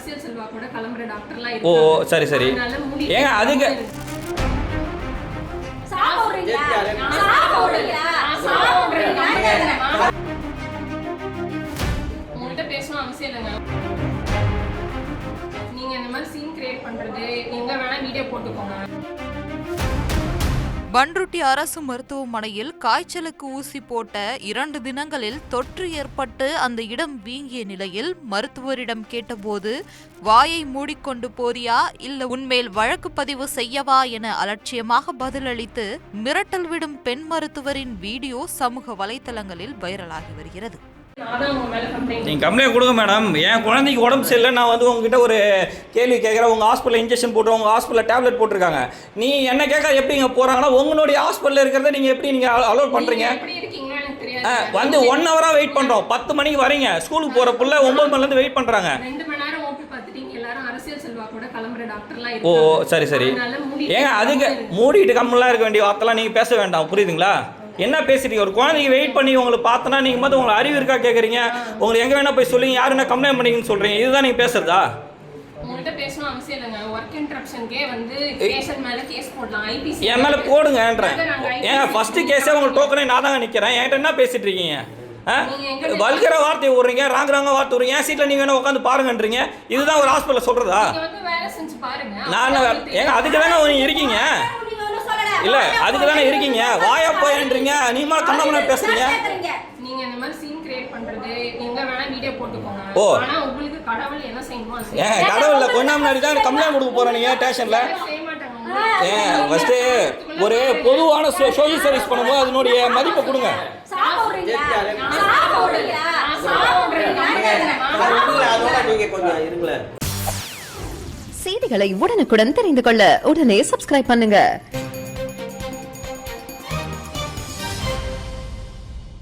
அரசியல் செல்வாக்கோட கிளம்புற டாக்டர்லாம் ஓ இருக்காங்க. சரி சரி அதனால மூடி ஏங்க அதுக்கு உங்கள்கிட்ட பேசணும் அவசியம் இல்லைங்க. நீங்க இந்த மாதிரி சீன் கிரியேட் பண்றது எங்க வேணா வீடியோ போட்டுக்கோங்க. பண்ருட்டி அரசு மருத்துவமனையில் காய்ச்சலுக்கு ஊசி போட்ட 2 தினங்களில் தொற்று ஏற்பட்டு அந்த இடம் வீங்கிய நிலையில் மருத்துவரிடம் கேட்டபோது வாயை மூடிக்கொண்டு போறியா இல்ல உன்மேல் வழக்கு பதிவு செய்யவா என அலட்சியமாக பதிலளித்து மிரட்டல் விடும் பெண் மருத்துவரின் வீடியோ சமூக வலைதளங்களில் வைரலாகி வருகிறது. நீங்கள் கம்ப்ளைண்ட் கொடுங்க மேடம். என் குழந்தைக்கு உடம்பு சரியில்லை, நான் வந்து உங்ககிட்ட ஒரு கேள்வி கேட்குறேன். உங்கள் ஹாஸ்பிட்டலில் இன்ஜெக்ஷன் போட்டு உங்கள் ஹாஸ்பிட்டலில் டேப்லெட் போட்டிருக்காங்க. நீ என்ன கேட்க எப்படி இங்கே போகிறாங்கன்னா உங்களுடைய ஹாஸ்பிட்டலில் இருக்கிறத நீங்கள் எப்படி நீங்கள் அலோட் பண்ணுறீங்க? வந்து 1 ஹவராக வெயிட் பண்ணுறோம். 10 மணிக்கு வரீங்க. ஸ்கூலுக்கு போகிற புள்ள 9 மணிலேருந்து வெயிட் பண்ணுறாங்க. 2 மணி நேரம் ஓபி பார்த்துட்டீங்க. எல்லாரும் அரசியல் செல்வாக்கோட கிளம்புற டாக்டர்லாம் ஓ இருக்காங்க. சரி சரி ஏங்க அதுக்கு மூடிட்டு கம்மெல்லாம் இருக்க வேண்டிய வார்த்தைலாம் நீங்கள் பேச வேண்டாம், புரியுதுங்களா? என்ன பேசுறீங்க? ஒரு குழந்தைக்கு வெயிட் பண்ணி உங்களுக்கு பார்த்தனா நீங்கள் வந்து உங்களுக்கு அறிவு இருக்கா கேட்குறீங்க. உங்களுக்கு எங்கே வேணா போய் சொல்லுங்க, யார் என்ன கம்ப்ளைண்ட் பண்ணிங்கன்னு சொல்கிறீங்க. இதுதான் நீங்கள் பேசுறதா? உங்கள்கிட்ட பேசணும் அவசியம் இல்லைங்க. ஒர்க் இன்டரப்ஷன்கே வந்து பேஷண்ட் மேலே கேஸ் போடலாம். ஐபிசி என் மேலே போடுங்கன்றேன். ஏங்க ஃபர்ஸ்ட் கேஸே உங்களுக்கு டோக்கனே நான் தாங்க நிற்கிறேன். என்கிட்ட என்ன பேசிட்டு இருக்கீங்க? வல்கர வார்த்தை விடுறீங்க, ராங்க வார்த்தை விடுறீங்க. என் சீட்டில் நீங்கள் வேணா உட்காந்து பாருங்கன்றீங்க. இதுதான் ஒரு ஹாஸ்பிட்டலில் சொல்கிறதா? நான் ஏங்க அதுக்கு தானே நீங்கள் இருக்கீங்க. இல்ல அதுக்கு தானே இருக்கீங்க. வாயா போயன்றீங்க, நீமா கண்ணாமண்ணா பேசுறீங்க. நீங்க இந்த மாதிரி சீன் கிரியேட் பண்றது எங்க வேணா வீடியோ போட்டுக்கோங்க. ஆனா உங்களுக்கு கடவுள் என்ன செய்யணுமோ செய்யுங்க. கடவுள்ல கொஞ்ச முன்னாடி தான் கம்ப்ளைண்ட் கொடுக்க போறேன் நீங்க ஸ்டேஷன்ல. ஃபர்ஸ்ட் ஒரு பொதுவான சோஷியல் சர்வீஸ் பண்ணும்போது அதனுடைய மதிப்பை கொடுங்க. செய்திகளை உடனுக்குடன் தெரிந்து கொள்ள உடனே சப்ஸ்கிரைப் பண்ணுங்க.